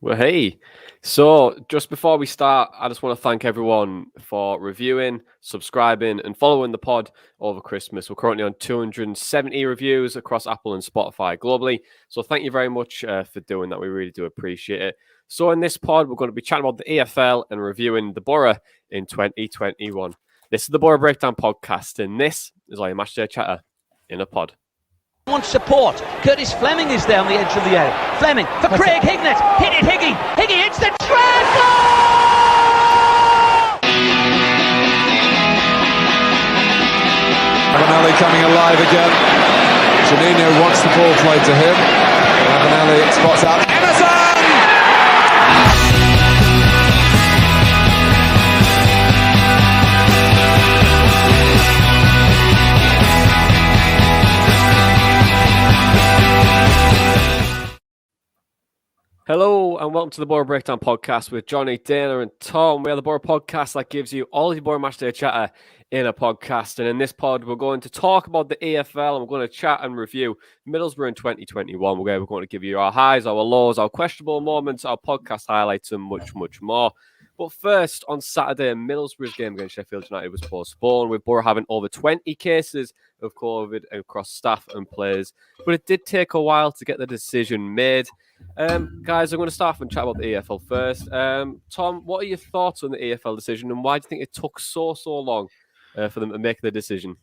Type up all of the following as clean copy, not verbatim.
Well, hey, so just before we start, I just want to thank everyone for reviewing, subscribing, and following the pod over Christmas. We're currently on 270 reviews across Apple and Spotify globally. So thank you very much for doing that. We really do appreciate it. So in this pod, we're going to be chatting about the EFL and reviewing the Boro in 2021. This is the Boro Breakdown podcast, and this is our Matchday Chatter in a pod. Wants support. Curtis Fleming is there on the edge of the area. Fleming for Craig Hignett. Hit it, Higgy. Higgy hits the treble! Avenelli coming alive again. Janino wants the ball played to him. Avenelli spots out Emerson! Hello and welcome to the Boro Breakdown podcast with Johnny, Dana and Tom. We are the Boro podcast that gives you all your Boro Matchday chatter in a podcast. And in this pod, we're going to talk about the EFL and we're going to chat and review Middlesbrough in 2021. We're going to give you our highs, our lows, our questionable moments, our podcast highlights and much, much more. But first, on Saturday, Middlesbrough's game against Sheffield United was postponed, with Boro having over 20 cases of COVID across staff and players. But it did take a while to get the decision made. Guys, I'm going to start off and chat about the EFL first. Tom, what are your thoughts on the EFL decision and why do you think it took so long for them to make the decision?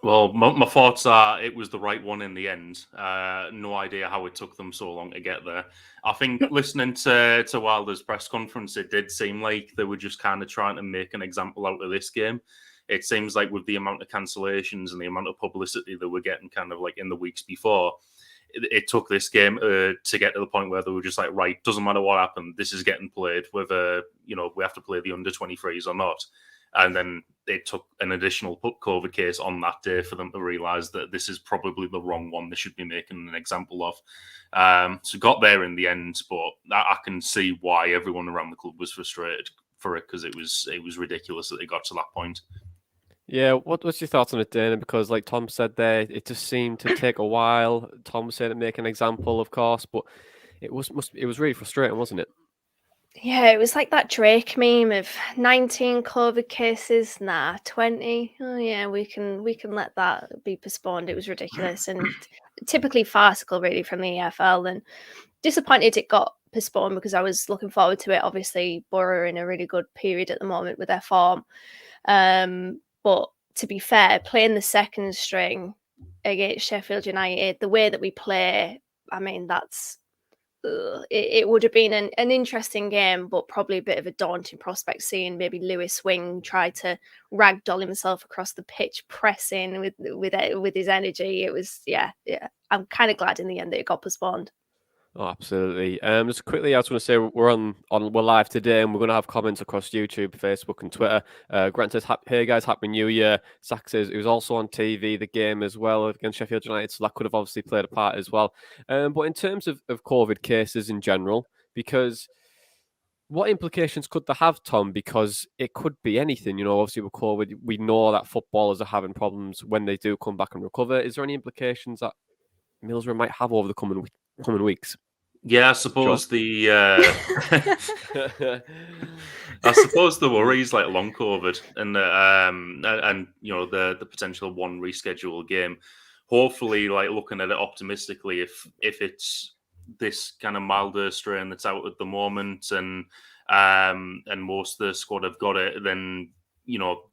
Well, my thoughts are it was the right one in the end. No idea how it took them so long to get there. I think listening to Wilder's press conference, it did seem like they were just kind of trying to make an example out of this game. It seems like with the amount of cancellations and the amount of publicity that we're getting kind of like in the weeks before, it took this game to get to the point where they were just like, right, doesn't matter what happened, this is getting played, whether we have to play the under-23s or not. And then it took an additional COVID case on that day for them to realise that this is probably the wrong one they should be making an example of. So got there in the end, but I can see why everyone around the club was frustrated for it, because it was ridiculous that they got to that point. Yeah, what's your thoughts on it, Dana? Because like Tom said there, it just seemed to take a while. Tom said to make an example, of course, but it was really frustrating, wasn't it? Yeah, it was like that Drake meme of 19 COVID cases, 20. Oh yeah, we can let that be postponed. It was ridiculous and typically farcical, really, from the EFL. And disappointed it got postponed because I was looking forward to it. Obviously, Boro are in a really good period at the moment with their form. But to be fair, playing the second string against Sheffield United, the way that we play, I mean, that's it would have been an interesting game, but probably a bit of a daunting prospect seeing maybe Lewis Wing try to ragdoll himself across the pitch, pressing with his energy. It was, yeah. I'm kind of glad in the end that it got postponed. Oh, absolutely. Just quickly, I just want to say we're live today, and we're going to have comments across YouTube, Facebook, and Twitter. Grant says, "Hey guys, Happy New Year." Zach says it was also on TV, the game as well against Sheffield United, so that could have obviously played a part as well. But in terms of COVID cases in general, because what implications could they have, Tom? Because it could be anything. Obviously with COVID, we know that footballers are having problems when they do come back and recover. Is there any implications that Middlesbrough might have over the coming weeks? Yeah, I suppose I suppose the worries like long COVID and the potential one rescheduled game. Hopefully, like looking at it optimistically, if it's this kind of milder strain that's out at the moment, and most of the squad have got it, then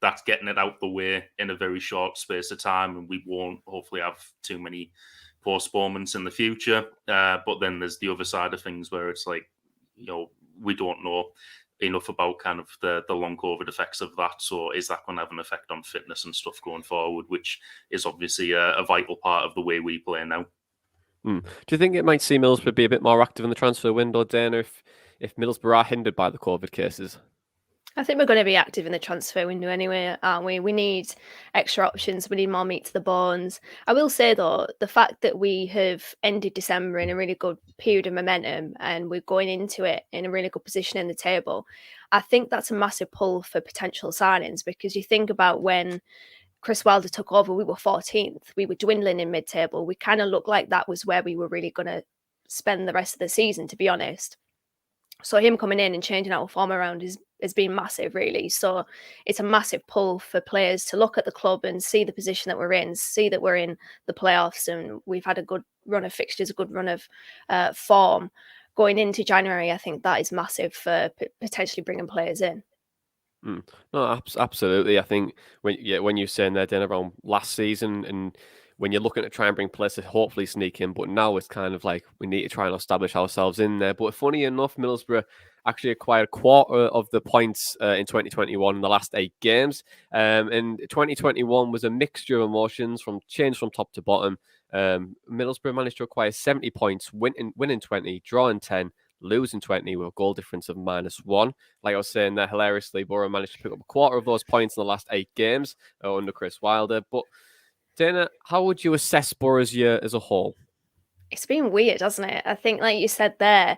that's getting it out the way in a very short space of time, and we won't hopefully have too many postponements in the future. But then there's the other side of things where it's like, we don't know enough about kind of the long COVID effects of that. So is that going to have an effect on fitness and stuff going forward, which is obviously a vital part of the way we play now. Do you think it might see Middlesbrough be a bit more active in the transfer window, Dana, if Middlesbrough are hindered by the COVID cases? I think we're going to be active in the transfer window anyway, aren't we? We need extra options. We need more meat to the bones. I will say, though, the fact that we have ended December in a really good period of momentum and we're going into it in a really good position in the table, I think that's a massive pull for potential signings, because you think about when Chris Wilder took over, we were 14th. We were dwindling in mid-table. We kind of looked like that was where we were really going to spend the rest of the season, to be honest. So him coming in and changing our form around has been massive, really. So it's a massive pull for players to look at the club and see the position that we're in, see that we're in the playoffs, and we've had a good run of fixtures, a good run of form going into January. I think that is massive for potentially bringing players in. No, absolutely. I think when you're saying there, Dan, around last season, and when you're looking to try and bring players to hopefully sneak in, but now it's kind of like we need to try and establish ourselves in there. But funny enough, Middlesbrough actually acquired a quarter of the points in 2021 in the last 8 games. And 2021 was a mixture of emotions from change from top to bottom. Middlesbrough managed to acquire 70 points, winning 20, drawing 10, losing 20 with a goal difference of -1. Like I was saying there, hilariously, Boro managed to pick up a quarter of those points in the last 8 games under Chris Wilder. But Dana, how would you assess Boro's year as a whole? It's been weird, hasn't it? I think, like you said there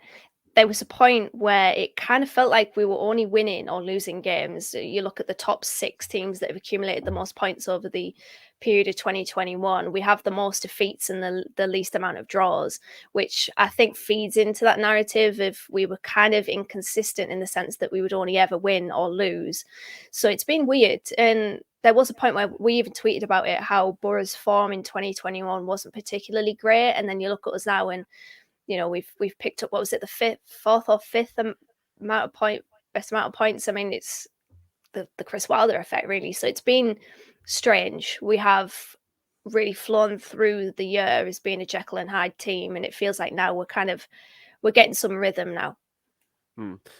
was a point where it kind of felt like we were only winning or losing games. You look at the top 6 teams that have accumulated the most points over the period of 2021. We have the most defeats and the least amount of draws, which I think feeds into that narrative of we were kind of inconsistent in the sense that we would only ever win or lose. So it's been weird. And there was a point where we even tweeted about it, how Boro's form in 2021 wasn't particularly great. And then you look at us now and we've picked up, what was it, the fourth or fifth best amount of points. I mean, it's the Chris Wilder effect, really. So it's been strange. We have really flown through the year as being a Jekyll and Hyde team, and it feels like now we're getting some rhythm now.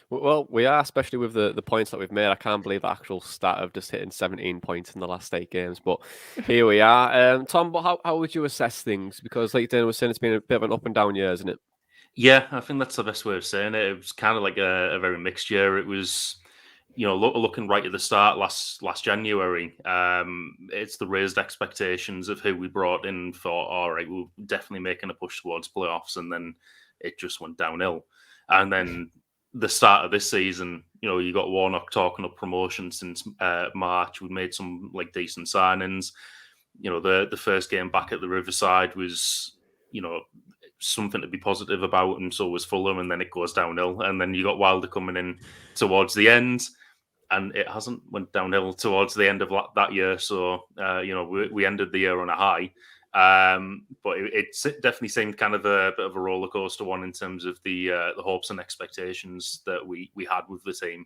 Well, we are, especially with the points that we've made. I can't believe the actual stat of just hitting 17 points in the last 8 games, but here we are. Tom, but how would you assess things? Because like Dan was saying, it's been a bit of an up and down year, isn't it? Yeah, I think that's the best way of saying it. It was kind of like a very mixed year. It was, looking right at the start last January. It's the raised expectations of who we brought in. Thought, all right, we're definitely making a push towards playoffs, and then it just went downhill. And then the start of this season, you got Warnock talking up promotion since March. We made some decent signings. The first game back at the Riverside was, something to be positive about, and so was Fulham, and then it goes downhill. And then you got Wilder coming in towards the end, and it hasn't went downhill towards the end of that year. So, we ended the year on a high. But it definitely seemed kind of a bit of a roller coaster one in terms of the hopes and expectations that we had with the team.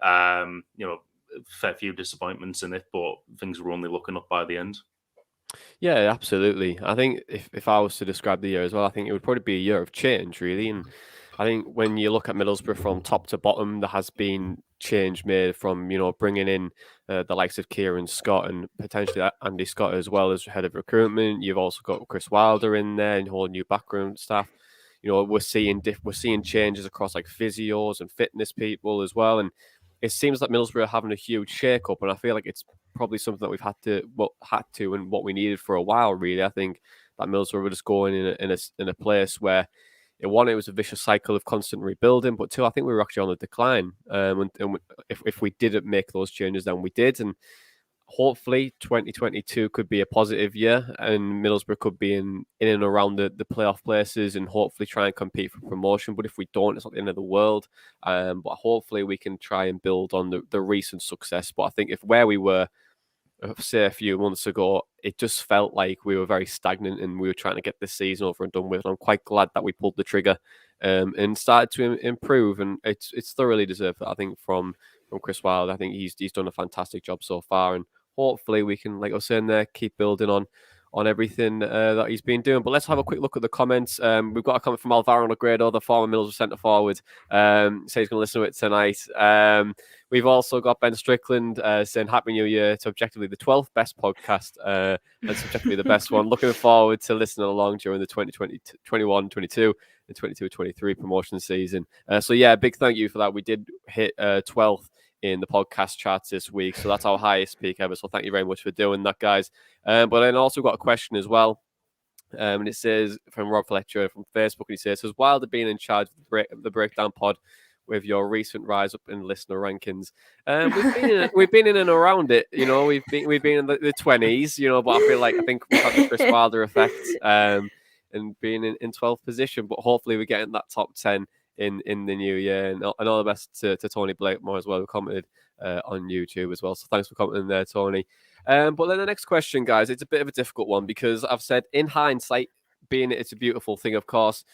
Fair few disappointments in it, but things were only looking up by the end. Yeah, absolutely. I think if I was to describe the year as well, I think it would probably be a year of change, really. And I think when you look at Middlesbrough from top to bottom, there has been change made from, bringing in the likes of Kieran Scott and potentially Andy Scott as well as head of recruitment. You've also got Chris Wilder in there and whole new background staff. We're seeing changes across like physios and fitness people as well. And it seems like Middlesbrough are having a huge shake-up, and I feel like it's probably something that we've had to and what we needed for a while, really. I think that Middlesbrough were just going in a place where it was a vicious cycle of constant rebuilding, but 2, I think we were actually on the decline. And if we didn't make those changes, then we did. And hopefully 2022 could be a positive year and Middlesbrough could be in and around the playoff places and hopefully try and compete for promotion. But if we don't, it's not the end of the world. But hopefully we can try and build on the recent success. But I think if where we were, say, a few months ago, it just felt like we were very stagnant and we were trying to get this season over and done with. And I'm quite glad that we pulled the trigger and started to improve. And it's thoroughly deserved, I think, from Chris Wilder. I think he's done a fantastic job so far, and hopefully we can, like I was saying there, keep building on everything that he's been doing. But let's have a quick look at the comments. We've got a comment from Alvaro Negredo, the former Middlesbrough centre forward. Say he's going to listen to it tonight. We've also got Ben Strickland saying Happy New Year to objectively the 12th best podcast and subjectively the best one. Looking forward to listening along during the 2020, 21-22 and 22-23 promotion season. So yeah, big thank you for that. We did hit 12th in the podcast charts this week, so that's our highest peak ever. So thank you very much for doing that, guys. But then also got a question as well. And it says from Rob Fletcher from Facebook, and he says, has Wilder been in charge of the Breakdown Pod with your recent rise up in listener rankings? We've been in and around it, we've been in the 20s, but I think we've had the Chris Wilder effect and being in 12th position, but hopefully we get in that top 10 in the new year. And all the best to Tony Blakemore as well, who commented on YouTube as well. So thanks for commenting there, Tony. But then the next question, guys, it's a bit of a difficult one because I've said in hindsight, being it's a beautiful thing, of course,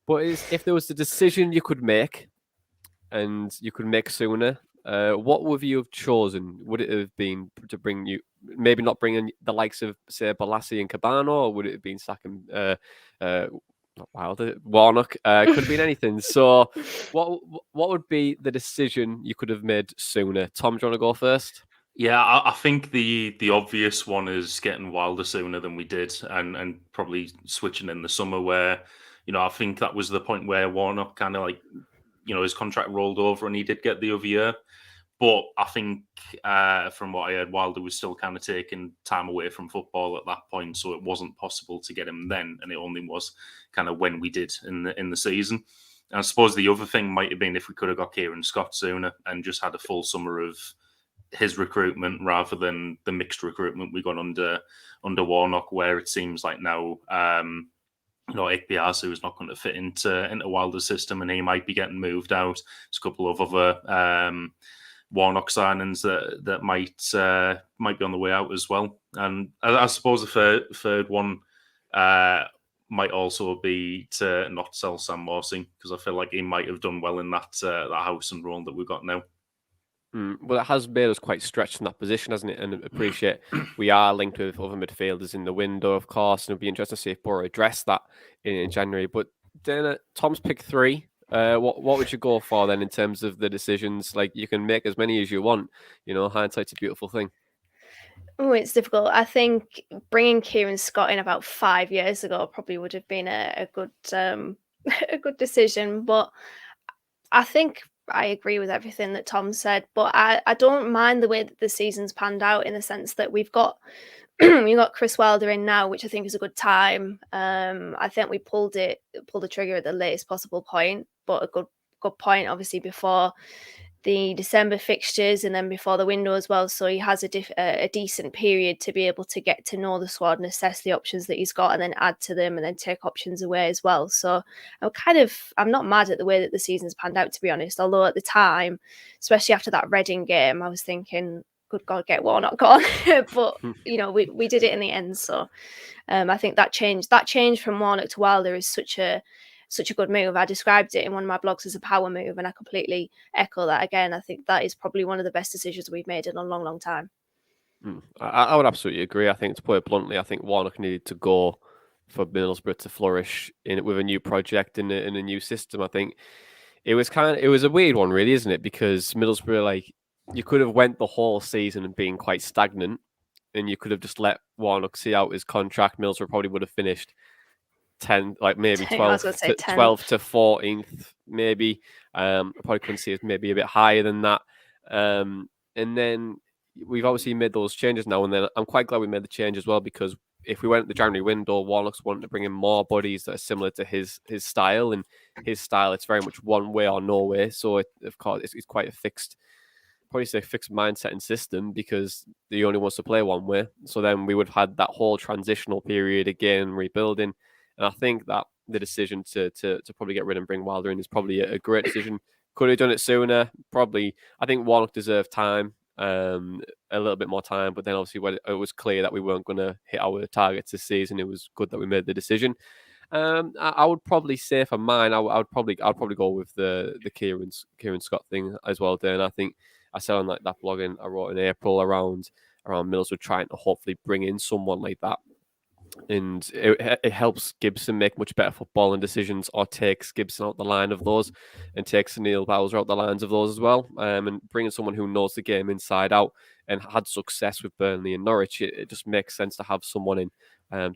but if there was a decision you could make and you could make sooner, what would you have chosen? Would it have been to bring you, maybe not bringing the likes of, say, Balassi and Cabano, or would it have been sacking not Wilder, Warnock? Could have been anything. So what would be the decision you could have made sooner? Tom, do you want to go first? Yeah, I think the obvious one is getting Wilder sooner than we did, and probably switching in the summer where, I think that was the point where Warnock kind of like, his contract rolled over and he did get the other year. But I think from what I heard, Wilder was still kind of taking time away from football at that point, so it wasn't possible to get him then, and it only was kind of when we did in the season. And I suppose the other thing might have been if we could have got Kieran Scott sooner and just had a full summer of his recruitment rather than the mixed recruitment we got under Warnock, where it seems like now Ikpeazu is not going to fit into Wilder's system, and he might be getting moved out. There's a couple of other Warnock signings that might be on the way out as well. And I suppose the third one might also be to not sell Sam Morsing, because I feel like he might have done well in that house and role that we've got now. Well, it has made us quite stretched in that position, hasn't it? And appreciate we are linked with other midfielders in the window, of course, and it'll be interesting to see if Boro address that in January. But then Tom's pick 3. What would you go for then in terms of the decisions? Like, you can make as many as you want. Hindsight's a beautiful thing. Oh, it's difficult. I think bringing Kieran Scott in about 5 years ago probably would have been a good a good decision. But I think I agree with everything that Tom said. But I don't mind the way that the season's panned out, in the sense that we've got we got Chris Wilder in now, which I think is a good time. I think we pulled the trigger at the latest possible point, but a good point, obviously, before the December fixtures and then before the window as well. So he has a decent period to be able to get to know the squad and assess the options that he's got, and then add to them and then take options away as well. So I'm not mad at the way that the season's panned out, to be honest. Although at the time, especially after that Reading game, I was thinking, good God, get Warnock gone. But we did it in the end. So I think that change from Warnock to Wilder is such a good move. I described it in one of my blogs as a power move, and I completely echo that again. I think that is probably one of the best decisions we've made in a long, long time. I would absolutely agree. I think, to put it bluntly, I think Warnock needed to go for Middlesbrough to flourish with a new project in a new system. I think it was a weird one, really, isn't it? Because Middlesbrough, like, you could have went the whole season and been quite stagnant, and you could have just let Warnock see out his contract. Middlesbrough probably would have finished 10, like maybe 12 to 14th, maybe. I probably couldn't see it maybe a bit higher than that. And then we've obviously made those changes now, and then I'm quite glad we made the change as well, because if we went at the January window, Warnock's wanting to bring in more bodies that are similar to his style, and his style, it's very much one way or no way. So of course it's quite a fixed mindset and system, because he only wants to play one way. So then we would have had that whole transitional period again, rebuilding. And I think that the decision to probably get rid and bring Wilder in is probably a great decision. Could have done it sooner, probably. I think Warnock deserved time, a little bit more time. But then obviously when it was clear that we weren't going to hit our targets this season, it was good that we made the decision. I would probably say for mine, I'd probably go with the Kieran Scott thing as well. Then I think I said on that blog I wrote in April around Middlesbrough trying to hopefully bring in someone like that. And it helps Gibson make much better footballing decisions, or takes Gibson out the line of those, and takes Neil Bowser out the lines of those as well. And bringing someone who knows the game inside out and had success with Burnley and Norwich, it just makes sense to have someone in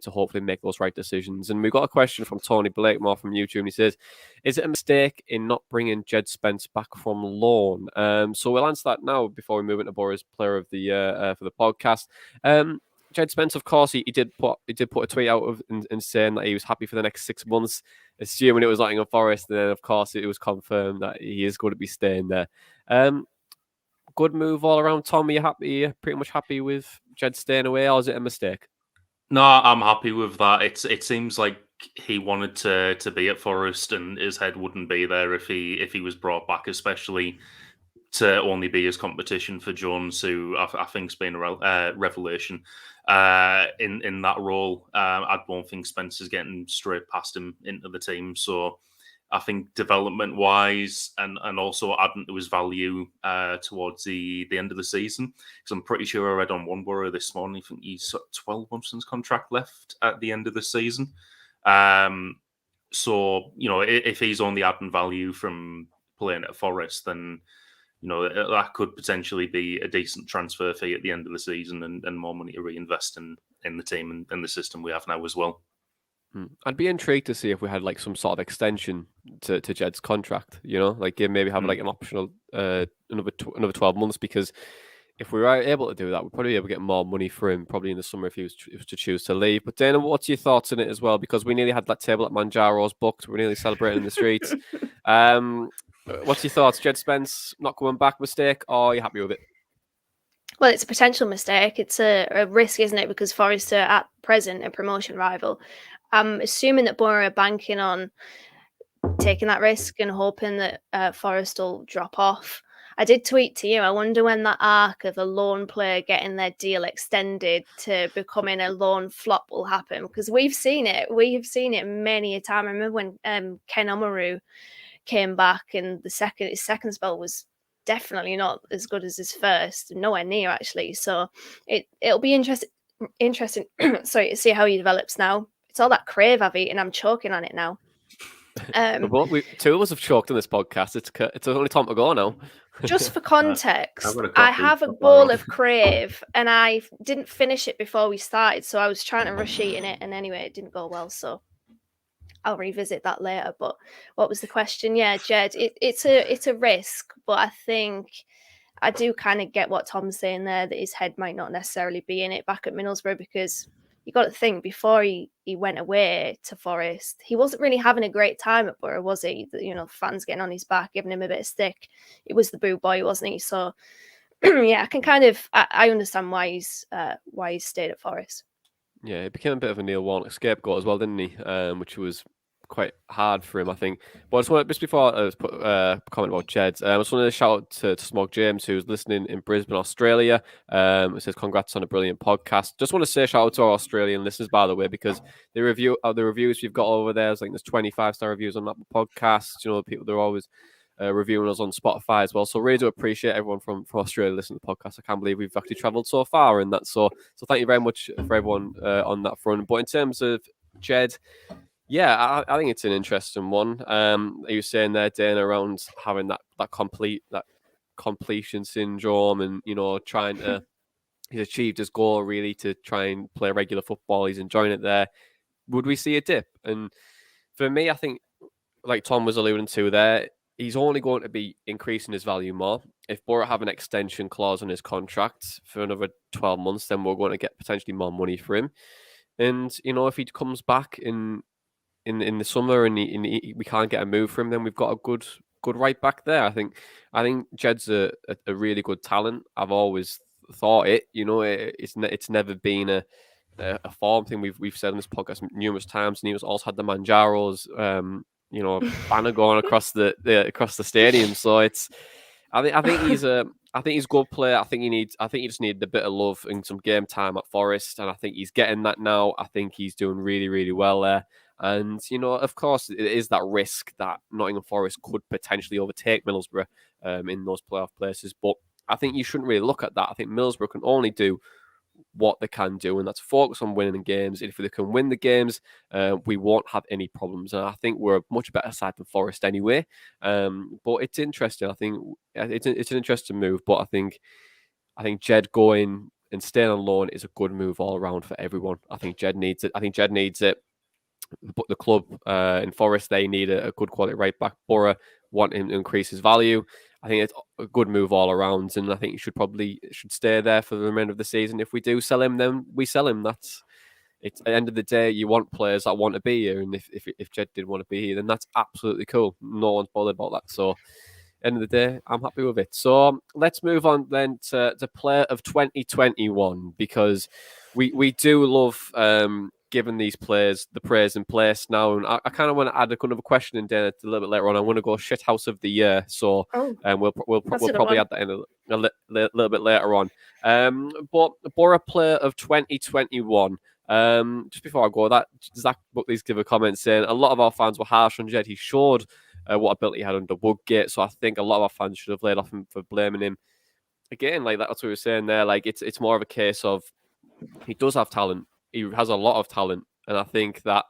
to hopefully make those right decisions. And we've got a question from Tony Blakemore from YouTube, and he says, is it a mistake in not bringing Jed Spence back from loan? So we'll answer that now before we move into Boro's player of the year for the podcast. Jed Spence, of course, he did put a tweet out and saying that he was happy for the next 6 months, assuming it was Nottingham Forest. And then, of course, it was confirmed that he is going to be staying there. Good move all around, Tom. Are you happy? Are you pretty much happy with Jed staying away, or is it a mistake? No, I'm happy with that. It seems like he wanted to be at Forest, and his head wouldn't be there if he was brought back, especially to only be his competition for Jones, who I think's been a revelation in that role. I don't think Spencer's getting straight past him into the team. So I think development-wise and also adding to his value towards the end of the season, because I'm pretty sure I read on One Boro this morning, I think he's got 12 months in his contract left at the end of the season. So, if he's only adding value from playing at Forest, then that could potentially be a decent transfer fee at the end of the season and more money to reinvest in the team and the system we have now as well. I'd be intrigued to see if we had like some sort of extension to Jed's contract, maybe have like an optional another 12 months, because if we were able to do that, we'd probably be able to get more money for him probably in the summer if he was to choose to leave. But Dana, what's your thoughts on it as well? Because we nearly had that table at Manjaro's booked. We're nearly celebrating in the streets. What's your thoughts? Jed Spence not coming back, mistake, or are you happy with it? Well, it's a potential mistake. It's a risk, isn't it? Because Forest are at present a promotion rival. I'm assuming that Boro are banking on taking that risk and hoping that Forest will drop off. I did tweet to you, I wonder when that arc of a loan player getting their deal extended to becoming a loan flop will happen, because we've seen it. We have seen it many a time. I remember when Ken Omaru came back, and his second spell was definitely not as good as his first, nowhere near actually. So it'll be interesting sorry, to see how he develops now. It's all that crave I've eaten. I'm choking on it now. Two of us have choked on this podcast. It's only time to go now. Just for context, I have a bowl of crave and I didn't finish it before we started, so I was trying to rush eating it, and anyway, it didn't go well, so I'll revisit that later. But what was the question? Yeah, Jed, it's a risk, but I think I do kind of get what Tom's saying there, that his head might not necessarily be in it back at Middlesbrough, because you got to think, before he went away to Forest, he wasn't really having a great time at Boro, was he? Fans getting on his back, giving him a bit of stick. It was the boo boy, wasn't he? So yeah, I can I understand why he's stayed at Forest. Yeah, it became a bit of a Neil Warnock scapegoat as well, didn't he? Which was quite hard for him, I think. But just before I put a comment about Jed, I just wanted to shout out to Smog James, who's listening in Brisbane, Australia. It says congrats on a brilliant podcast. Just want to say shout out to our Australian listeners, by the way, because the reviews we've got over there is like there's 25-star reviews on that podcast. People, they're always reviewing us on Spotify as well. So really do appreciate everyone from Australia listening to the podcast. I can't believe we've actually travelled so far in that. So thank you very much for everyone on that front. But in terms of Jed, yeah, I think it's an interesting one. You were saying there, Dana, around having that completion syndrome, and trying to he's achieved his goal really to try and play regular football. He's enjoying it there. Would we see a dip? And for me, I think, like Tom was alluding to there, he's only going to be increasing his value more. If Boro have an extension clause on his contract for another 12 months, then we're going to get potentially more money for him. And if he comes back in the summer and we can't get a move for him, then we've got a good right back there. I think Jed's a really good talent. I've always thought it. It's never been a form thing. We've said on this podcast numerous times, and he also had the Manjaros, banner going across the stadium. So I think he's a good player. I think he just needed a bit of love and some game time at Forest, and I think he's getting that now. I think he's doing really, really well there. And, of course, it is that risk that Nottingham Forest could potentially overtake Middlesbrough in those playoff places. But I think you shouldn't really look at that. I think Middlesbrough can only do what they can do, and that's focus on winning games. If they can win the games, we won't have any problems. And I think we're a much better side than Forest anyway. But it's interesting. I think it's an interesting move. But I think Jed going and staying on loan is a good move all around for everyone. I think Jed needs it. But the club in Forest, they need a good quality right back. Boro want him to increase his value. I think it's a good move all around, and I think he should stay there for the remainder of the season. If we do sell him, then we sell him. It's at the end of the day, you want players that want to be here, and if Jed did want to be here, then that's absolutely cool. No one's bothered about that. So, end of the day, I'm happy with it. So let's move on then to the player of 2021, because we do love given these players the praise in place now. And I kind of want to add another question in there a little bit later on. I want to go shit house of the year. So we'll probably add that in a little bit later on. But Boro player of 2021. Just before I go, that Zach Buckley's give a comment saying a lot of our fans were harsh on Jed. He showed what ability he had under Woodgate. So I think a lot of our fans should have laid off him for blaming him. Again, like that's what we were saying there. Like it's more of a case of he does have talent. He has a lot of talent, and I think that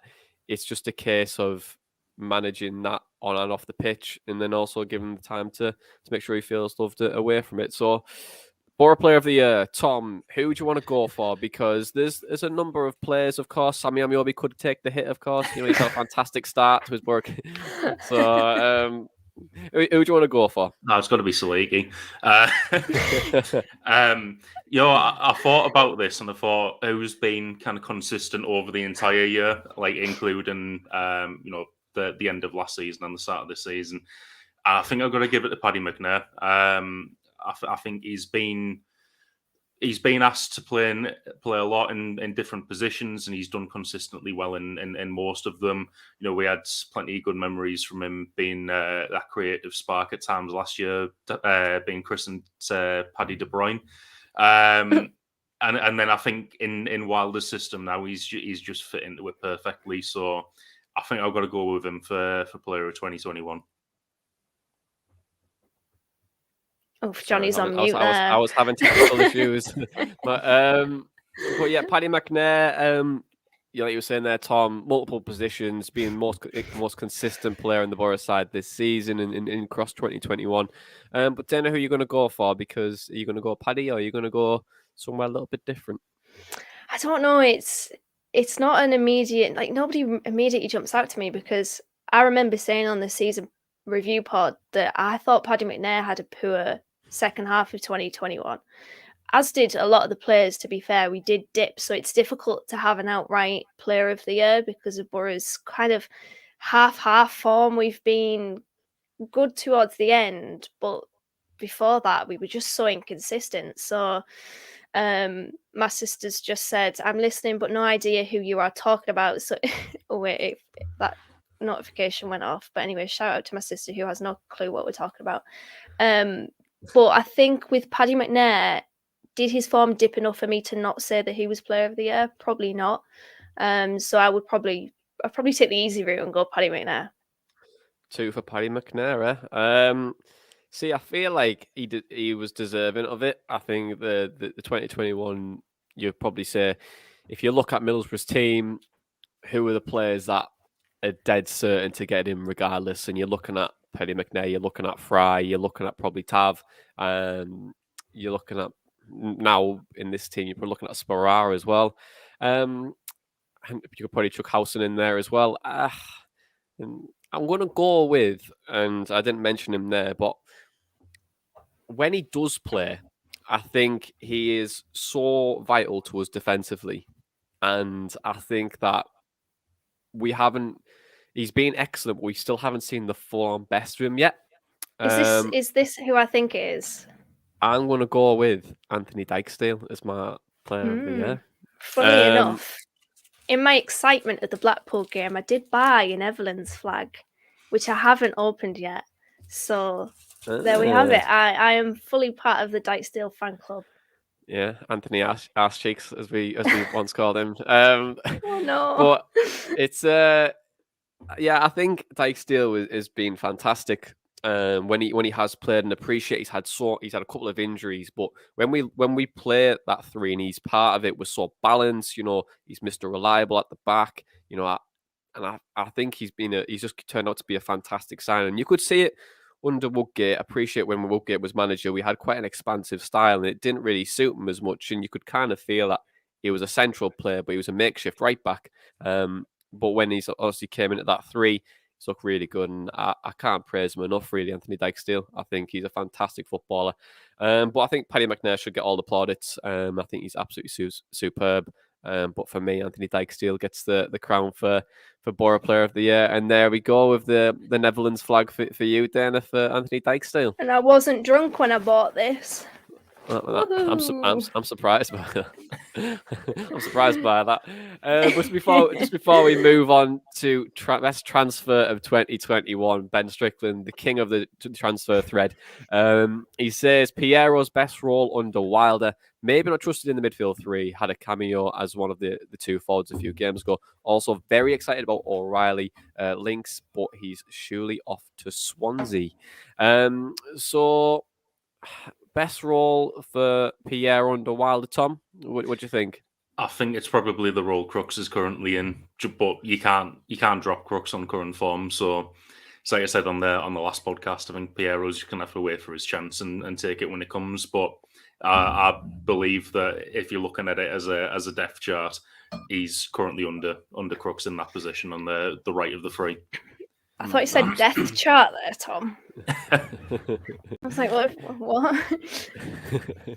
it's just a case of managing that on and off the pitch, and then also giving him the time to make sure he feels loved away from it. So, Boro Player of the Year, Tom, who would you want to go for? Because there's a number of players, of course. Sammy Amiobi could take the hit, of course. You know, he's had a fantastic start to his work. So, who do you want to go for? No, it's got to be Saliki. I thought about this and I thought who's been kind of consistent over the entire year, like including the end of last season and the start of this season. I think I've got to give it to Paddy McNair. I think he's been asked to play a lot in different positions, and he's done consistently well in most of them. You know, we had plenty of good memories from him being that creative spark at times last year, being christened Paddy De Bruyne. And then I think in Wilder's system now, he's just fit into it perfectly. So I think I've got to go with him for Player of 2021. Oh, Johnny's on mute there. I was having technical issues. But yeah, Paddy McNair, like you were saying there, Tom, multiple positions, being most consistent player in the Boro side this season and in cross 2021. But Dana, who are you going to go for? Because are you going to go Paddy or are you going to go somewhere a little bit different? I don't know. It's not an immediate, like nobody immediately jumps out to me, because I remember saying on the season review pod that I thought Paddy McNair had a poor second half of 2021, as did a lot of the players. To be fair, we did dip, so it's difficult to have an outright Player of the Year because of Boro's kind of half form. We've been good towards the end, but before that we were just so inconsistent. So my sister's just said, I'm listening but no idea who you are talking about. So wait, that notification went off. But anyway, shout out to my sister who has no clue what we're talking about. But I think with Paddy McNair, did his form dip enough for me to not say that he was Player of the Year? Probably not. So I'd probably take the easy route and go Paddy McNair. 2 for Paddy McNair. See, I feel like he was deserving of it. I think the 2021, you'd probably say, if you look at Middlesbrough's team, who are the players that are dead certain to get him regardless? And you're looking at Paddy McNair, you're looking at Fry, you're looking at probably Tav, you're looking at now in this team, you're looking at Sparara as well. And you could probably chuck Howson in there as well. And I'm going to go with, and I didn't mention him there, but when he does play, I think he is so vital to us defensively. And I think that he's been excellent, but we still haven't seen the full-on best of him yet. Is this who I think it is? I'm going to go with Anthony Dijksteel as my Player of the Year. Funny enough, in my excitement at the Blackpool game, I did buy an Evelyn's flag, which I haven't opened yet. So there we have it. I am fully part of the Dijksteel fan club. Yeah, Anthony Ass Cheeks, as we once called him. Oh no! But it's I think Dijksteel has been fantastic. When he has played, and appreciate he's had a couple of injuries, but when we play that 3 and he's part of it, we're so balanced. You know, he's Mr. Reliable at the back. You know, I think he's just turned out to be a fantastic sign, and you could see it under Woodgate. Appreciate when Woodgate was manager, we had quite an expansive style, and it didn't really suit him as much, and you could kind of feel that he was a central player, but he was a makeshift right back. But when he's obviously came into that 3. He's looked really good, and I can't praise him enough, really, Anthony Dijksteel. I think he's a fantastic footballer. But I think Paddy McNair should get all the plaudits. I think he's absolutely superb. But for me, Anthony Dijksteel gets the crown for Boro Player of the Year. And there we go with the Netherlands flag for you, Dana, for Anthony Dijksteel. And I wasn't drunk when I bought this. I'm surprised by that. I'm surprised by that. But before we move on to best transfer of 2021, Ben Strickland, the king of the transfer thread, he says Piero's best role under Wilder, maybe not trusted in the midfield three, had a cameo as one of the two forwards a few games ago. Also very excited about O'Reilly links, but he's surely off to Swansea. So best role for Pierre under Wilder, Tom? What do you think? I think it's probably the role Crooks is currently in, but you can't drop Crooks on current form. So like I said on the last podcast, I think Piero's just gonna have to wait for his chance and take it when it comes. But I believe that if you're looking at it as a depth chart, he's currently under Crooks in that position on the right of the three. I thought you said death chart there, Tom. I was like, what?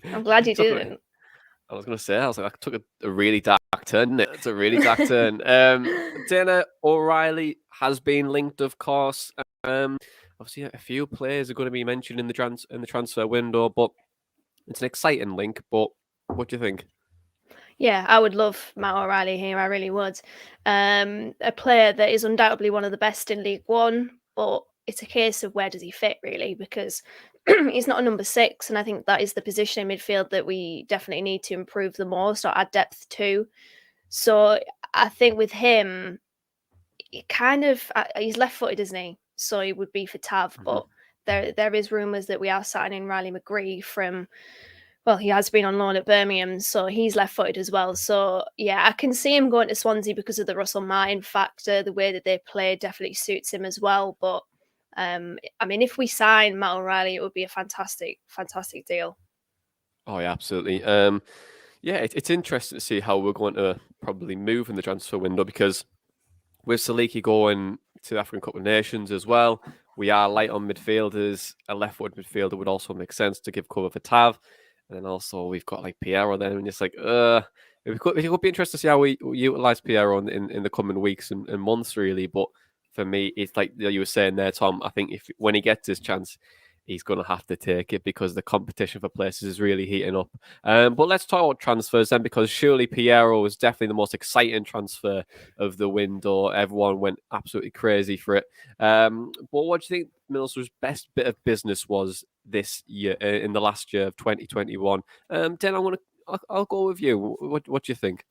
I'm glad you didn't. I was going to say, I took a really dark turn, didn't it? It's a really dark turn. Dana O'Reilly has been linked, of course. Obviously, a few players are going to be mentioned in the transfer window, but it's an exciting link. But what do you think? Yeah, I would love Matt O'Reilly here. I really would. A player that is undoubtedly one of the best in League One, but it's a case of where does he fit, really, because he's not a number 6, and I think that is the position in midfield that we definitely need to improve the most or add depth to. So I think with him, he's left-footed, isn't he? So he would be for Tav, but there is rumours that we are signing Riley McGree from... Well, he has been on loan at Birmingham, so he's left-footed as well. So, yeah, I can see him going to Swansea because of the Russell Martin factor. The way that they play definitely suits him as well. But, I mean, if we sign Matt O'Reilly, it would be a fantastic, fantastic deal. Oh, yeah, absolutely. Yeah, it's interesting to see how we're going to probably move in the transfer window because with Saliki going to the African Cup of Nations as well, we are light on midfielders. A left-footed midfielder would also make sense to give cover for Tav. And then also we've got like Piero then, and it's like, it would be interesting to see how we utilize Piero in the coming weeks and months, really. But for me, it's like you were saying there, Tom. I think when he gets his chance, he's going to have to take it because the competition for places is really heating up. But let's talk about transfers then, because surely Piero was definitely the most exciting transfer of the window. Everyone went absolutely crazy for it. But what do you think Middlesbrough's best bit of business was this year, in the last year of 2021? Dan, I'll go with you. What do you think?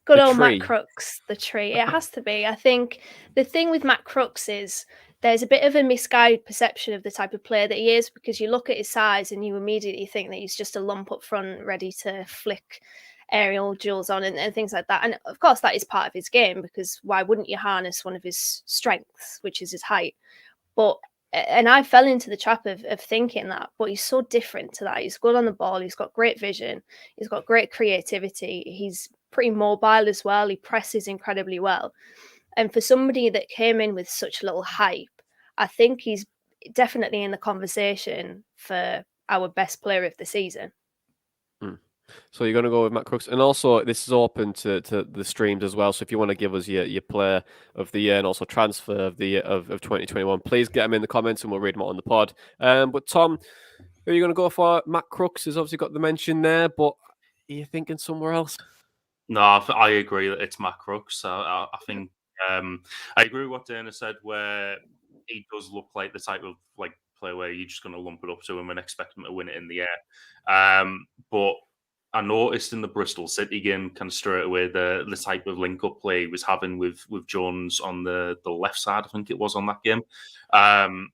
Good old Matt Crooks, the tree. It has to be. I think the thing with Matt Crooks is there's a bit of a misguided perception of the type of player that he is, because you look at his size and you immediately think that he's just a lump up front ready to flick aerial duels on and things like that. And of course, that is part of his game, because why wouldn't you harness one of his strengths, which is his height? And I fell into the trap of thinking that, but he's so different to that. He's good on the ball. He's got great vision. He's got great creativity. He's pretty mobile as well. He presses incredibly well. And for somebody that came in with such little hype, I think he's definitely in the conversation for our best player of the season. So you're going to go with Matt Crooks. And also, this is open to the streams as well. So if you want to give us your player of the year and also transfer of the year of 2021, please get them in the comments and we'll read them out on the pod. But Tom, who are you going to go for? Matt Crooks has obviously got the mention there, but are you thinking somewhere else? No, I agree that it's Matt Crooks. I think I agree with what Dana said, where he does look like the type of player where you're just going to lump it up to him and expect him to win it in the air. But I noticed in the Bristol City game kind of straight away the type of link-up play he was having with Jones on the left side, I think it was, on that game. And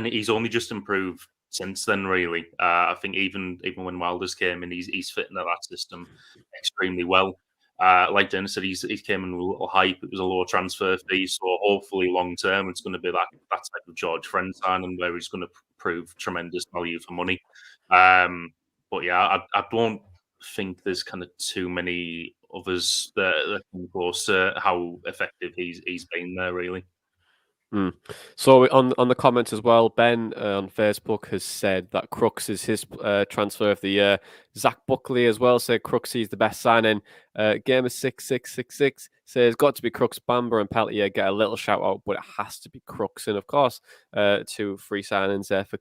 he's only just improved since then, really. I think even when Wilders came in, he's fitting into that system extremely well. Like Dennis said, he's came in with a little hype. It was a low transfer fee, so hopefully long term it's going to be that type of George Friend signing where he's going to prove tremendous value for money. But yeah, I don't think there's kind of too many others that come close to how effective he's been there, really. So on the comments as well, Ben on Facebook has said that Crooks is his transfer of the year. Zach Buckley as well said Crooks is the best signing. Gamer 6666 says got to be Crooks, Bamba and Peltier get a little shout out, but it has to be Crooks. And of course, 2 free signings there for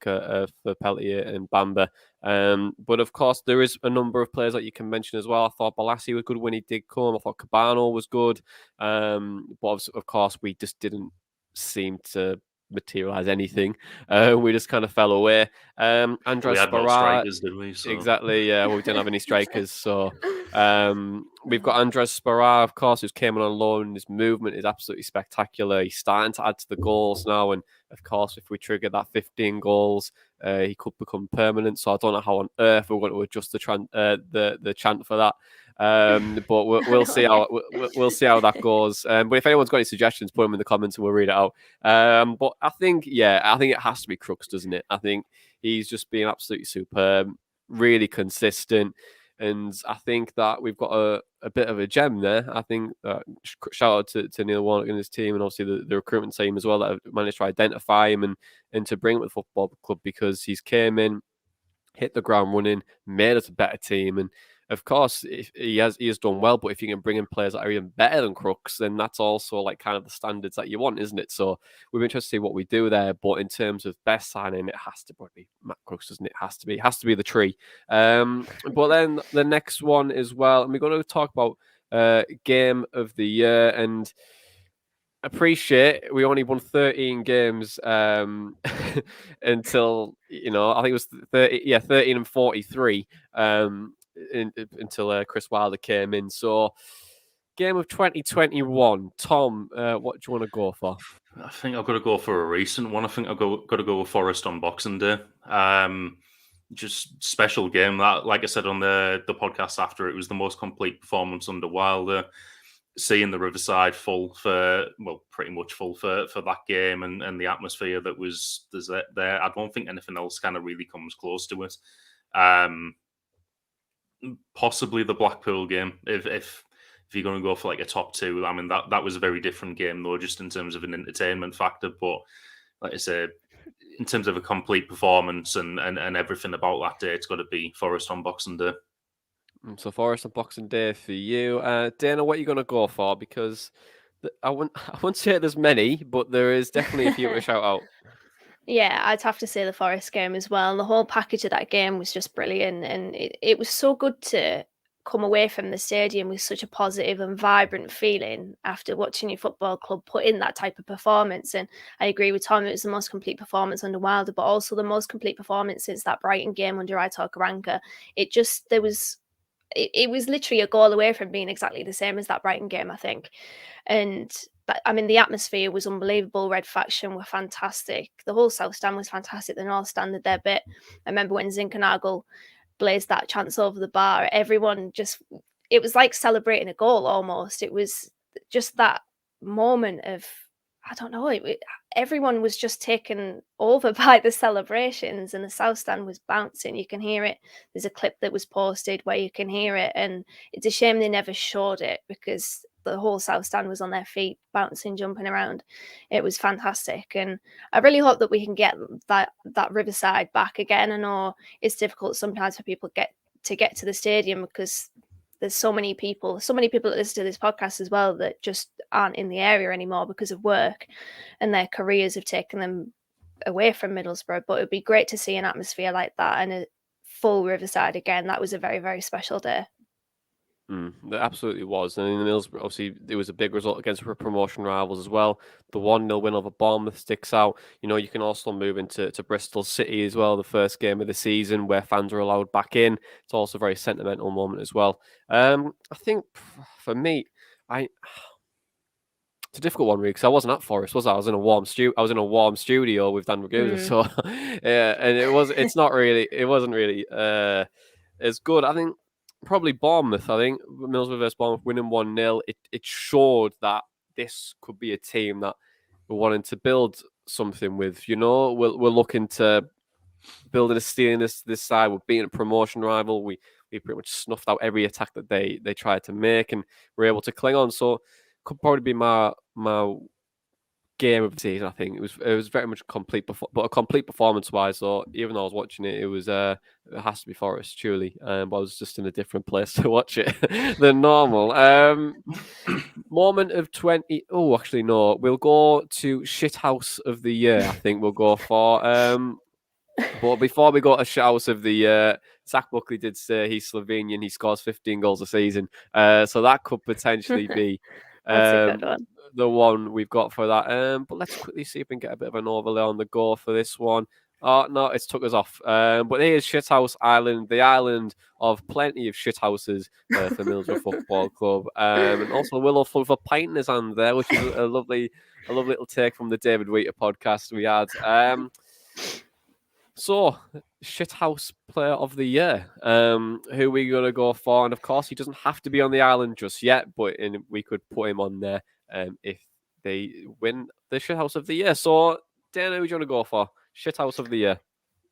Peltier and Bamba. But of course, there is a number of players that you can mention as well. I thought Balassi was good when he did come. I thought Cabano was good. But of course, we just didn't seem to materialize anything. We just kind of fell away. Andres We had no strikers, did we? So. Exactly. Yeah, well, we didn't have any strikers. So we've got Andres Sparra, of course, who's came on loan. His movement is absolutely spectacular. He's starting to add to the goals now. And of course, if we trigger that 15 goals, he could become permanent. So I don't know how on earth we're going to adjust the chant for that. But we'll see how we'll see how that goes. But if anyone's got any suggestions, put them in the comments and we'll read it out. But I think it has to be Crooks, doesn't it? I think he's just been absolutely superb, really consistent, and I think that we've got a bit of a gem there. I think shout out to Neil Warnock and his team, and obviously the recruitment team as well that have managed to identify him and to bring him to the football club, because he's came in, hit the ground running, made us a better team. And of course, he has done well, but if you can bring in players that are even better than Crooks, then that's also like kind of the standards that you want, isn't it? So we've been interested to see what we do there. But in terms of best signing, it has to be Matt Crooks, doesn't it? It has to be the tree. But then the next one as well, and we're going to talk about game of the year. And appreciate we only won 13 games until I think it was 13 and 43 until Chris Wilder came in. So game of 2021, Tom, what do you want to go for? I think I've got to go for a recent one. I think I've got to go with Forest on Boxing Day. Just special game. That, like I said on the podcast after, it was the most complete performance under Wilder. Seeing the Riverside full pretty much full for that game, and the atmosphere that was there. I don't think anything else kind of really comes close to it. Possibly the Blackpool game, if you're going to go for like a top 2. I mean, that was a very different game though, just in terms of an entertainment factor. But like I said, in terms of a complete performance and everything about that day, it's got to be Forest on Boxing Day. So Forest on Boxing Day for you. Dana, what are you going to go for? Because I wouldn't say there's many, but there is definitely a few to shout out. Yeah, I'd have to say the Forest game as well. And the whole package of that game was just brilliant. And it was so good to come away from the stadium with such a positive and vibrant feeling after watching your football club put in that type of performance. And I agree with Tom, it was the most complete performance under Wilder, but also the most complete performance since that Brighton game under Aitor Karanka. It was literally a goal away from being exactly the same as that Brighton game, I think. And the atmosphere was unbelievable. Red Faction were fantastic. The whole South Stand was fantastic. The North Stand did their bit. I remember when Zinkernagel blazed that chance over the bar, everyone it was like celebrating a goal almost. It was just that moment of, I don't know, everyone was just taken over by the celebrations, and the South Stand was bouncing. You can hear it. There's a clip that was posted where you can hear it, and it's a shame they never showed it because the whole South Stand was on their feet, bouncing, jumping around. It was fantastic, and I really hope that we can get that Riverside back again. I know it's difficult sometimes for people to get to the stadium because there's so many people that listen to this podcast as well that just aren't in the area anymore because of work, and their careers have taken them away from Middlesbrough. But it'd be great to see an atmosphere like that and a full Riverside again. That was a very, very special day. That absolutely was. And in the Middlesbrough, obviously, it was a big result against promotion rivals as well. The 1-0 win over Bournemouth sticks out. You can also move into Bristol City as well, the first game of the season where fans are allowed back in. It's also a very sentimental moment as well. I think for me, it's a difficult one, really, because I wasn't at Forest, was I? I was in a warm studio with Dan Ragusa. So yeah, and it wasn't really as good. I think probably Bournemouth. I think Middlesbrough versus Bournemouth winning 1-0. It showed that this could be a team that we're wanting to build something with. We're looking to building a steal in this side. We're beating a promotion rival. We pretty much snuffed out every attack that they tried to make, and we're able to cling on. So could probably be my game of the season. I think it was very much a complete performance wise. So even though I was watching it, it has to be Forest, surely. But I was just in a different place to watch it than normal. Moment of 20. Oh, actually, no. We'll go to Shithouse of the Year. I think we'll go for. But before we go to Shithouse of the Year, Zach Buckley did say he's Slovenian. He scores 15 goals a season. So that could potentially be That's a good one. the one we've got for that. But let's quickly see if we can get a bit of an overlay on the go for this one. Oh, no, it's took us off. But here's Shithouse Island, the island of plenty of shithouses for Middlesbrough Football Club. And also Willow Full for Pintners on there, which is a lovely little take from the David Wheater podcast we had. So, Shithouse Player of the Year. Who we going to go for? And of course, he doesn't have to be on the island just yet, but we could put him on there if they win the Shithouse of the Year. So, Dana, who do you want to go for? Shithouse of the Year.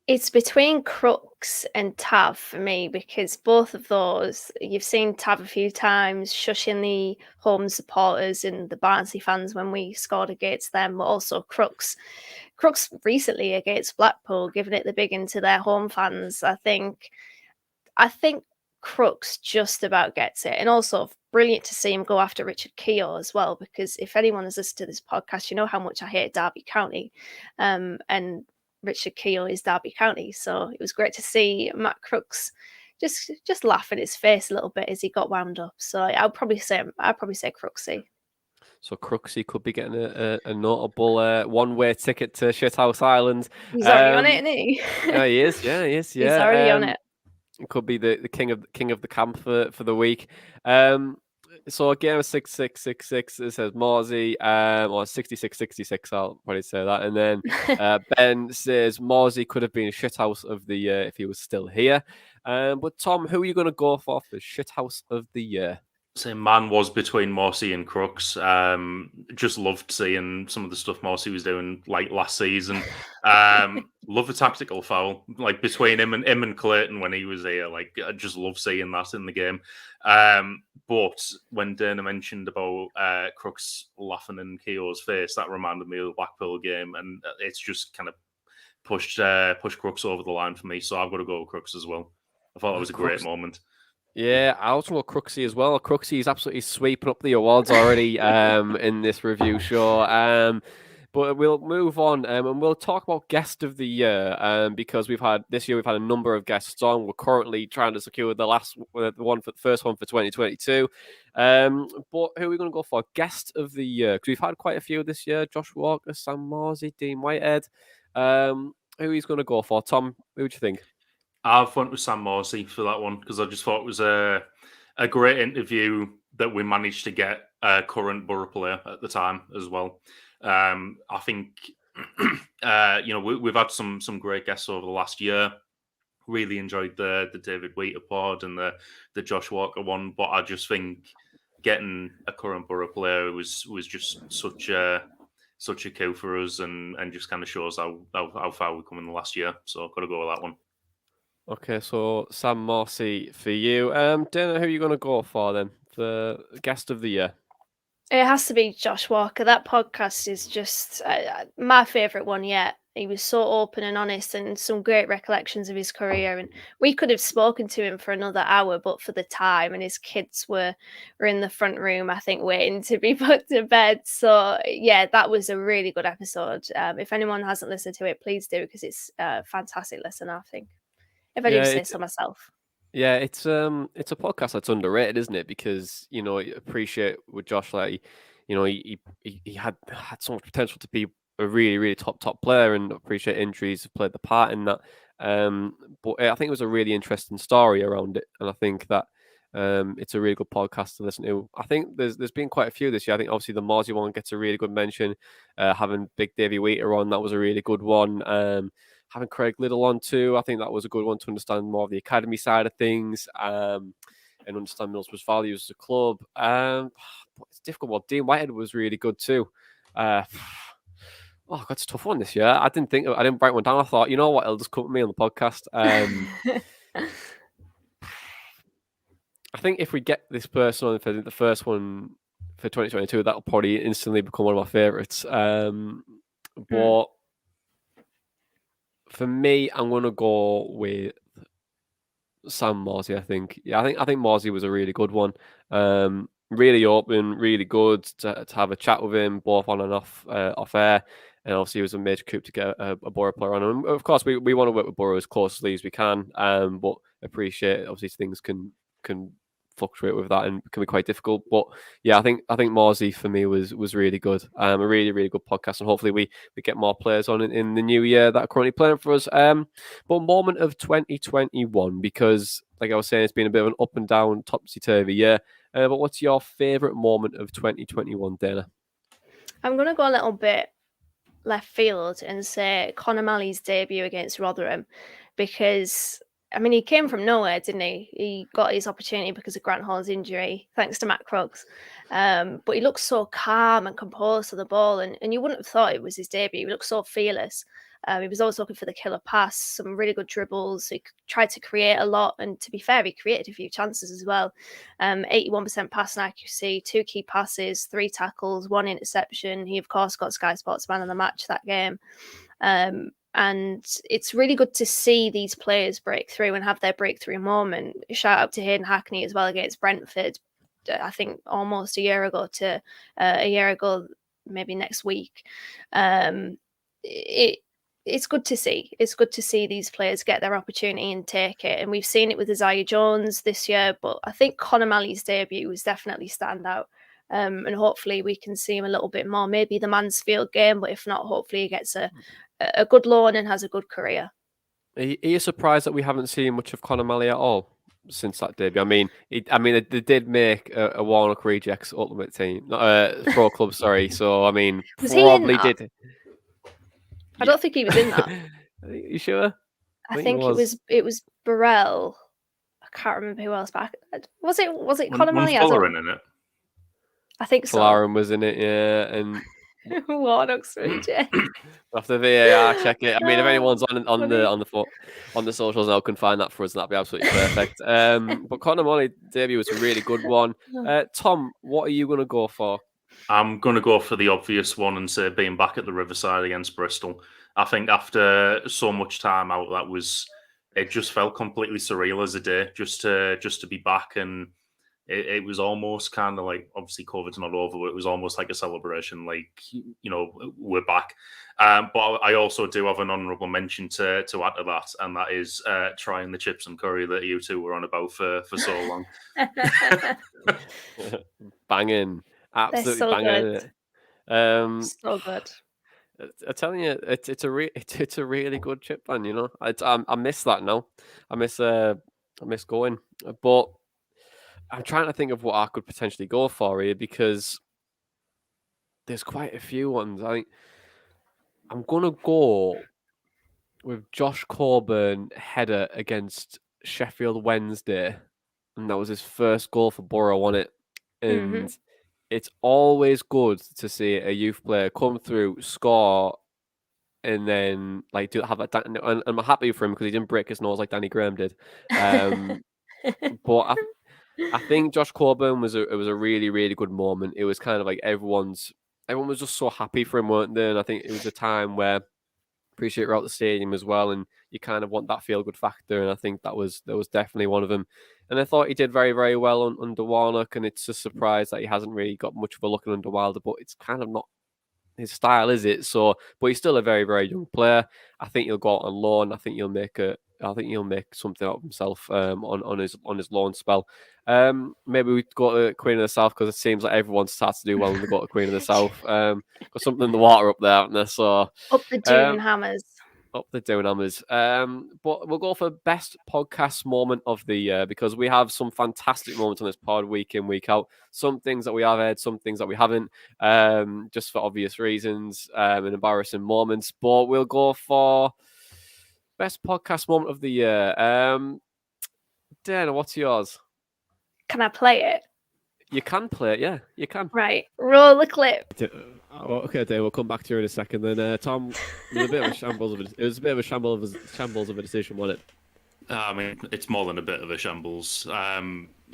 It's between Crooks and Tav for me, because both of those, you've seen Tav a few times shushing the home supporters and the Barnsley fans when we scored against them, but also Crooks recently against Blackpool, giving it the big into their home fans. I think Crooks just about gets it. And also brilliant to see him go after Richard Keogh as well, because if anyone has listened to this podcast, you know how much I hate Derby County. And Richard Keogh is Derby County. So it was great to see Matt Crooks just laugh in his face a little bit as he got wound up. So I'd probably say Crooksy. So Crooksy could be getting a notable one-way ticket to Shithouse Island. He's already on it, isn't he? Yeah, he is. Yeah, he is. Yeah, he's already on it. Could be the king of the camp for the week. So a game of 6666. It says Morsey, or 6666. I'll probably say that. And then Ben says Morsey could have been a Shithouse of the Year if he was still here. But Tom, who are you going to go for Shithouse of the Year? Same man was between Morsey and Crooks. Just loved seeing some of the stuff Morsey was doing like last season. Love a tactical foul like between him and Clayton when he was here. Like I just love seeing that in the game. But when Dana mentioned about Crooks laughing in Keogh's face, that reminded me of the Blackpool game, and it's just kind of pushed Crooks over the line for me. So I've got to go with Crooks as well. I thought that was a great moment. Yeah, I also want Crooksy as well. Crooksy is absolutely sweeping up the awards already in this review show. But we'll move on and we'll talk about Guest of the Year because this year we've had a number of guests on. We're currently trying to secure the first one for 2022. But who are we going to go for? Guest of the Year? Because we've had quite a few this year. Josh Walker, Sam Morsey, Dean Whitehead. Who are you going to go for? Tom, who do you think? I've went with Sam Morsey for that one because I just thought it was a great interview that we managed to get a current Boro player at the time as well. I think we've had some great guests over the last year. Really enjoyed the David Wheater pod and the Josh Walker one, but I just think getting a current Boro player was just such a coup for us and just kind of shows how far we've come in the last year. So I've got to go with that one. Okay, so Sam Morsey for you. Dana, who are you going to go for then? The Guest of the Year? It has to be Josh Walker. That podcast is just my favourite one yet. He was so open and honest and some great recollections of his career. And we could have spoken to him for another hour, but for the time and his kids were in the front room, I think, waiting to be put to bed. So, yeah, that was a really good episode. If anyone hasn't listened to it, please do because it's a fantastic listen, I think. If I do say so myself. Yeah, it's a podcast that's underrated, isn't it? Because I appreciate with Josh, like he had so much potential to be a really really top player, and appreciate injuries have played the part in that. But I think it was a really interesting story around it, and I think that it's a really good podcast to listen to. I think there's been quite a few this year. I think obviously the Morsey one gets a really good mention. Having Big Davey Wheater on, that was a really good one. Having Craig Liddell on too, I think that was a good one to understand more of the academy side of things and understand Middlesbrough's values as a club. It's a difficult one. Dean Whitehead was really good too. That's a tough one this year. I didn't write one down. I thought, you know what, it'll just come with me on the podcast. I think if we get this person on for the first one for 2022, that'll probably instantly become one of my favourites. But for me, I'm going to go with Sam Morsy, I think. Yeah, I think Morsy was a really good one. Really open, really good to have a chat with him, both on and off air. And obviously, it was a major coup to get a Boro player on. And of course, we want to work with Boro as closely as we can. But appreciate, obviously, things can fluctuate with that and can be quite difficult. But yeah, I think Morsy for me was really good. A really, really good podcast. And hopefully we get more players on in the new year that are currently playing for us. But moment of 2021, because like I was saying, it's been a bit of an up and down, topsy-turvy year. But what's your favourite moment of 2021, Dana? I'm going to go a little bit left field and say Conor Malley's debut against Rotherham, because I mean, he came from nowhere, didn't he? He got his opportunity because of Grant Hall's injury, thanks to Matt Cruggs. But he looked so calm and composed to the ball, and you wouldn't have thought it was his debut. He looked so fearless. He was always looking for the killer pass, some really good dribbles. He tried to create a lot, and to be fair, he created a few chances as well. 81% passing accuracy, 2 key passes, 3 tackles, 1 interception. He, of course, got Sky Sports Man of the Match that game. And it's really good to see these players break through and have their breakthrough moment. Shout out to Hayden Hackney as well against Brentford, I think almost a year ago, maybe next week. It's good to see. It's good to see these players get their opportunity and take it. And we've seen it with Isaiah Jones this year, but I think Conor Malley's debut was definitely standout. And hopefully we can see him a little bit more. Maybe the Mansfield game, but if not, hopefully he gets a good loan and has a good career. Are you surprised that we haven't seen much of Conor Malley at all since that debut? I mean, they did make a Warnock Rejects Ultimate Team, not Pro Club, sorry. So I mean, Was probably he in that? did. I don't think he was in that. Are you sure? I think it was Burrell. I can't remember who else back. Was it Conor Malley? Fullerin in it? I think so. Fullerin was in it, yeah, and Warnock's Rejects. after VAR check it. I mean, if anyone's on the socials now can find that for us, that'd be absolutely perfect. But Conor Malley debut was a really good one. Tom, what are you going to go for? I'm going to go for the obvious one and say being back at the Riverside against Bristol. I think after so much time out, it just felt completely surreal as a day just to be back, and it was almost kind of like, obviously COVID's not over, but it was almost like a celebration, like, you know, we're back. But I also do have an honourable mention to add to that, and that is trying the chips and curry that you two were on about for so long. Banging. Absolutely so banging. Good. So good. I'm telling you, it's a really good chip pan. You know, I miss that now. I miss going, but I'm trying to think of what I could potentially go for here, because there's quite a few ones. I think I'm gonna go with Josh Corbin header against Sheffield Wednesday, and that was his first goal for Boro, wasn't it? And it's always good to see a youth player come through, score, and then like have that. And I'm happy for him because he didn't break his nose like Danny Graham did. But I think Josh Corbin was a really, really good moment. It was kind of like everyone was just so happy for him, weren't they? And I think it was a time where appreciate we're out the stadium as well, and you kind of want that feel good factor. And I think that was definitely one of them. And I thought he did very, very well under Warnock, and it's a surprise that he hasn't really got much of a look under Wilder, but it's kind of not his style, is it? So, but he's still a very, very young player. I think he'll go out on loan. I think he'll make something out of himself on his loan spell. Maybe we go to Queen of the South, because it seems like everyone starts to do well when they go to Queen of the South. Got something in the water up there, haven't there? So up the Dune Hammers. Up the Dune Hammers. But we'll go for best podcast moment of the year, because we have some fantastic moments on this pod week in, week out. Some things that we have heard, some things that we haven't, just for obvious reasons, and embarrassing moments. But we'll go for best podcast moment of the year. Dana, what's yours? Can I play it? You can play it, yeah. You can. Right. Roll the clip. Okay, Dave, we'll come back to you in a second. Then, Tom, it was a bit of a shambles of a decision, wasn't it? I mean, it's more than a bit of a shambles.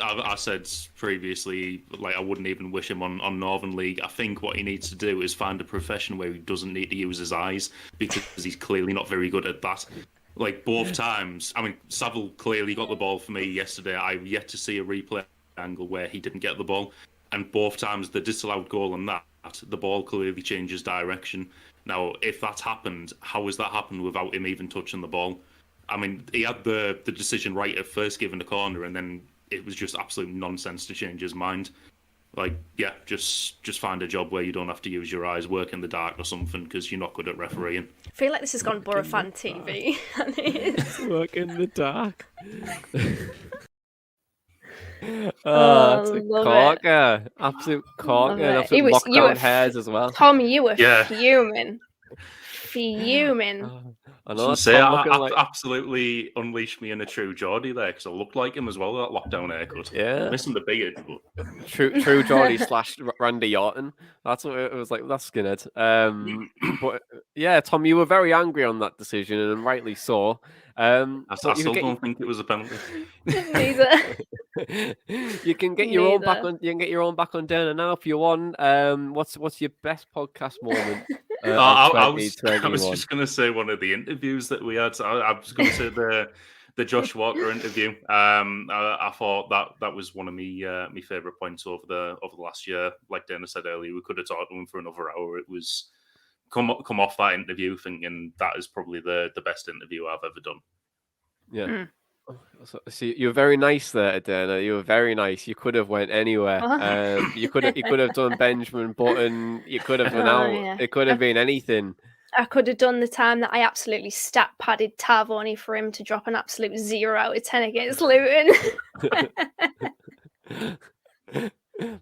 I said previously, like, I wouldn't even wish him on Northern League. I think what he needs to do is find a profession where he doesn't need to use his eyes, because he's clearly not very good at that. Like, both times, I mean, Saville clearly got the ball for me yesterday. I've yet to see a replay angle where he didn't get the ball. And both times, the disallowed goal and that, the ball clearly changes direction. Now, if that's happened, how has that happened without him even touching the ball? I mean, he had the decision right at first, given the corner, and then it was just absolute nonsense to change his mind. Like, yeah, just find a job where you don't have to use your eyes, work in the dark or something, because you're not good at refereeing. I feel like this has gone Boro fan TV. Work in the dark. Oh, That's a love corker. Absolute corker. it. Absolute lockdown hairs as well. Tom, you were Yeah. fuming. I know. Say, Tom looking like... absolutely unleashed me in a true Geordie there, because I looked like him as well, that lockdown haircut. Yeah. Missing the beard. But... True Geordie / Randy Orton. That's what it was like. That's skinhead. But yeah, Tom, you were very angry on that decision, and rightly so. I still don't think it was a penalty. Neither. You can get your own back on. You can get your own back on Dana now if you want. What's your best podcast moment? I was just going to say one of the interviews that we had. I was going to say the Josh Walker interview. I thought that was one of my favourite points over the last year. Like Dana said earlier, we could have talked to him for another hour. It was come off that interview thinking that is probably the best interview I've ever done. Yeah. See, you were very nice there, Dana. You were very nice. You could have went anywhere. You could have done Benjamin Button. You could have been out. Yeah. It could have been anything. I could have done the time that I absolutely stat padded Tav only for him to drop an absolute 0 out of 10 against Luton.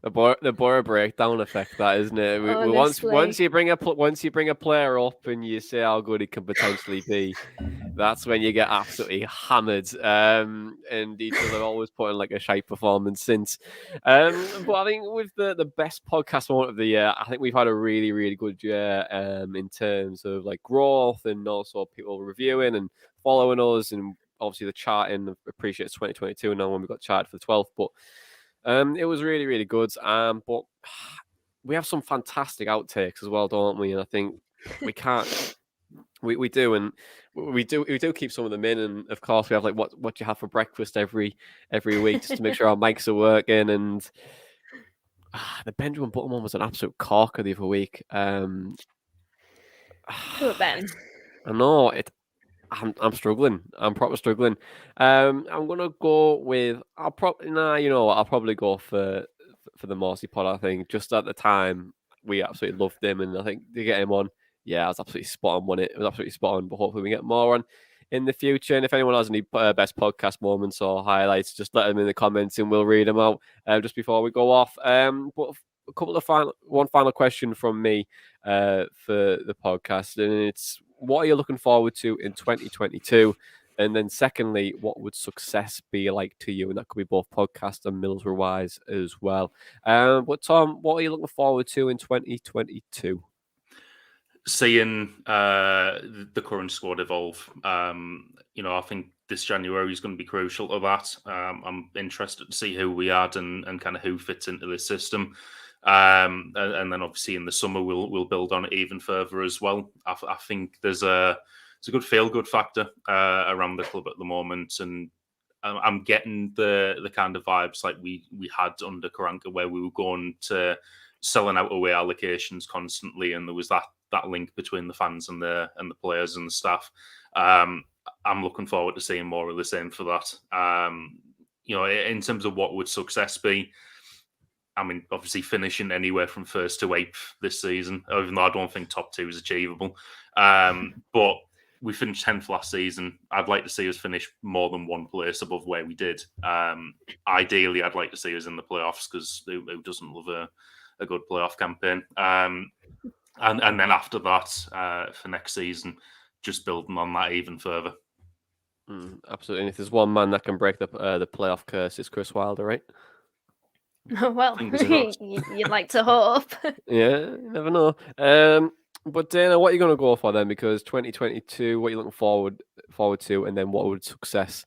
The Boro breakdown effect, that, isn't it? Once you bring a player up and you say how good he can potentially be, that's when you get absolutely hammered. And each other always putting like a shite performance since. But I think with the best podcast moment of the year, I think we've had a really, really good year in terms of like growth and also people reviewing and following us, and obviously the charting. Appreciate it's 2022 now when we got charted for the 12th, but it was really, really good. But we have some fantastic outtakes as well, don't we? And I think we can't. We do, and we do keep some of them in. And of course, we have like what you have for breakfast every week, just to make sure our mics are working. And the Benjamin Button one was an absolute corker the other week. Poor Ben. I know it. I'm struggling. I'm proper struggling. I'm gonna go with. I'll probably go for the Morsey pod. I think just at the time we absolutely loved him, and I think to get him on, yeah, I was absolutely spot on. It was absolutely spot on. But hopefully we get more on in the future. And if anyone has any best podcast moments or highlights, just let them in the comments, and we'll read them out just before we go off. But one final question from me for the podcast, and it's: what are you looking forward to in 2022? And then secondly, what would success be like to you? And that could be both podcast and Middlesbrough wise as well. But Tom, what are you looking forward to in 2022? Seeing the current squad evolve. I think this January is going to be crucial to that. I'm interested to see who we add and kind of who fits into the system. And then obviously in the summer we'll build on it even further as well. I think there's a good feel-good factor around the club at the moment, and I'm getting the kind of vibes like we had under Karanka, where we were going to selling out away allocations constantly, and there was that link between the fans and the players and the staff. I'm looking forward to seeing more of the same for that. In terms of what would success be, I mean, obviously finishing anywhere from 1st to 8th this season, even though I don't think top 2 is achievable. But we finished 10th last season. I'd like to see us finish more than one place above where we did. Ideally, I'd like to see us in the playoffs, because who doesn't love a good playoff campaign? And then after that, for next season, just building on that even further. Absolutely. And if there's one man that can break the playoff curse, it's Chris Wilder, right? Well, you'd like to hope. Yeah, you never know. But Dana, what are you going to go for then? Because 2022, what are you looking forward to, and then what would success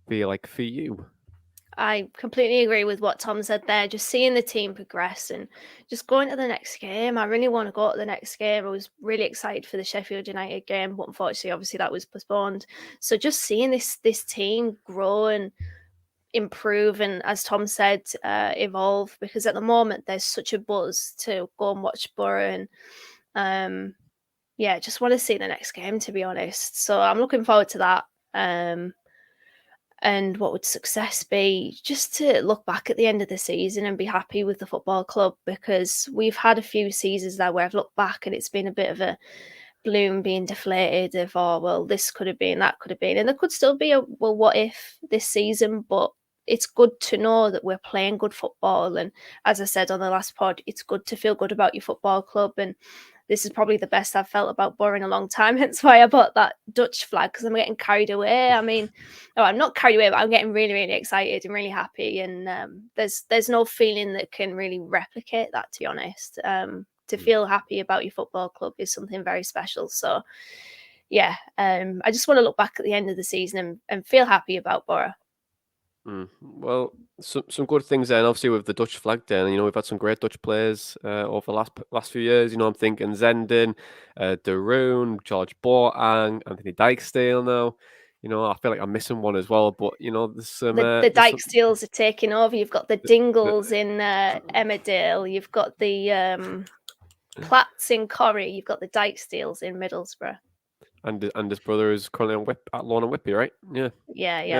be like for you? I completely agree with what Tom said there. Just seeing the team progress and just going to the next game. I really want to go to the next game. I was really excited for the Sheffield United game, but unfortunately, obviously, that was postponed. So just seeing this team grow and improve, and as Tom said, evolve, because at the moment there's such a buzz to go and watch Boro, and yeah, just want to see the next game, to be honest. So I'm looking forward to that. And what would success be? Just to look back at the end of the season and be happy with the football club, because we've had a few seasons there where I've looked back and it's been a bit of a bloom being deflated of, oh, well, this could have been, that could have been. And there could still be a, well, what if this season? But it's good to know that we're playing good football. And as I said on the last pod, it's good to feel good about your football club. And this is probably the best I've felt about Boro in a long time. Hence why I bought that Dutch flag, because I'm getting carried away. I mean, no, I'm not carried away, but I'm getting really, really excited and really happy. And there's no feeling that can really replicate that, to be honest. To feel happy about your football club is something very special. So, yeah, I just want to look back at the end of the season and feel happy about Boro. Well, some good things there, and obviously with the Dutch flag there, we've had some great Dutch players over the last few years. I'm thinking Zenden, De Roon, George Boateng, Anthony Dijksteel now. I feel like I'm missing one as well, but there's some the there's some- Dijksteels are taking over. You've got the Dingles in Emmerdale. You've got the Platts in Corrie. You've got the Dijksteels in Middlesbrough. and his brother is currently at Lawn and Whitby, right? Yeah,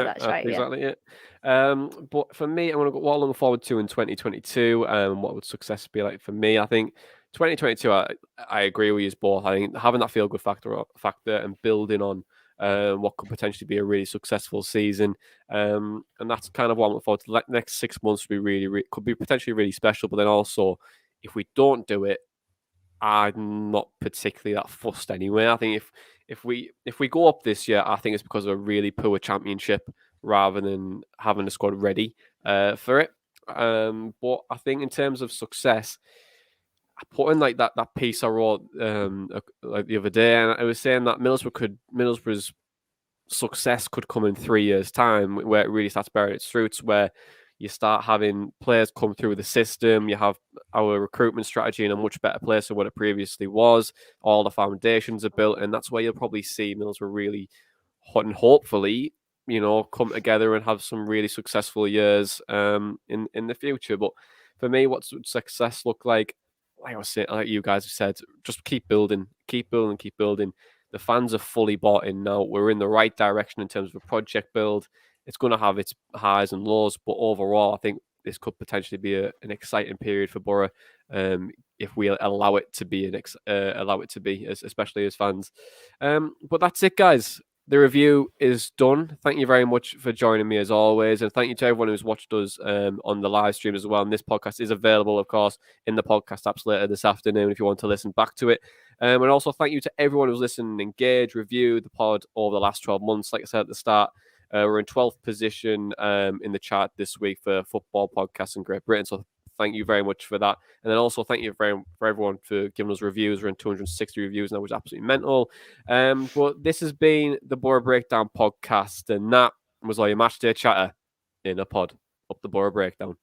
that's right. Exactly it. But for me, what I'm looking forward to in 2022, what would success be like for me? I think 2022, I agree with you both. I think having that feel good factor and building on what could potentially be a really successful season, and that's kind of what I'm looking forward to. The next 6 months could be could be potentially really special. But then also, if we don't do it, I'm not particularly that fussed anyway. I think if we go up this year, I think it's because of a really poor championship rather than having the squad ready for it. But I think in terms of success, I put in like that piece I wrote like the other day, and I was saying that Middlesbrough's success could come in 3 years' time, where it really starts bearing its fruits, where you start having players come through the system. You have our recruitment strategy in a much better place than what it previously was. All the foundations are built, and that's where you'll probably see Middlesbrough really hot and hopefully, come together and have some really successful years in the future. But for me, what's success look like? Like I was saying, like you guys have said, just keep building. The fans are fully bought in now. We're in the right direction in terms of a project build. It's going to have its highs and lows, but overall, I think this could potentially be an exciting period for Boro if we allow it to be especially as fans. But that's it, guys. The review is done. Thank you very much for joining me as always, and thank you to everyone who's watched us on the live stream as well. And this podcast is available, of course, in the podcast apps later this afternoon if you want to listen back to it. And also thank you to everyone who's listened, engaged, reviewed the pod over the last 12 months. Like I said at the start, we're in 12th position in the chart this week for football podcasts in Great Britain. So thank you very much for that. And then also thank you for everyone for giving us reviews. We're in 260 reviews now, which is absolutely mental. But this has been the Boro Breakdown podcast, and that was all your match day chatter in a pod. Up the Boro Breakdown.